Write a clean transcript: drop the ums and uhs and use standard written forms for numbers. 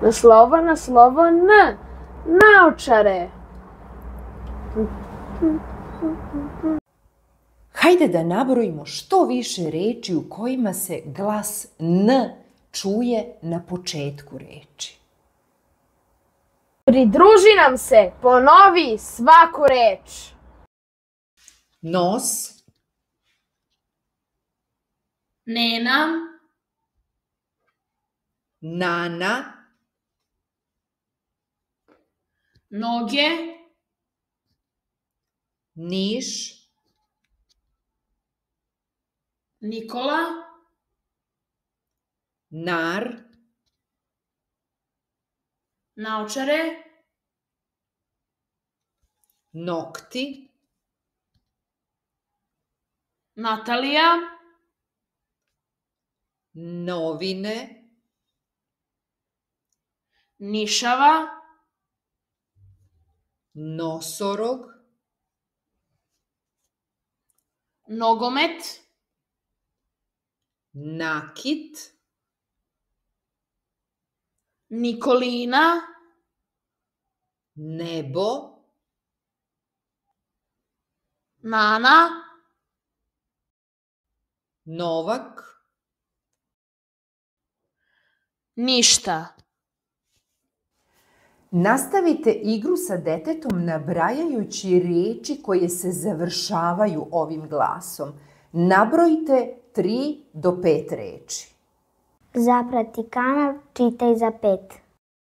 Na slovo N. Naočare. Hajde da nabrojimo što više reči u kojima se glas N čuje na početku reči. Pridruži nam se, ponovi svaku reč. Nos, Nena, nana, noge, niš, Nikola, nar, naočare, nokti, Natalija, novine, Nišava, nosorog, nogomet, nakit, Nikolina, nebo, Nana, novak, ništa. Nastavite igru sa detetom nabrajajući reči koje se završavaju ovim glasom. Nabrojite 3 do 5 reči. Zaprati kanal, čitaj za 5.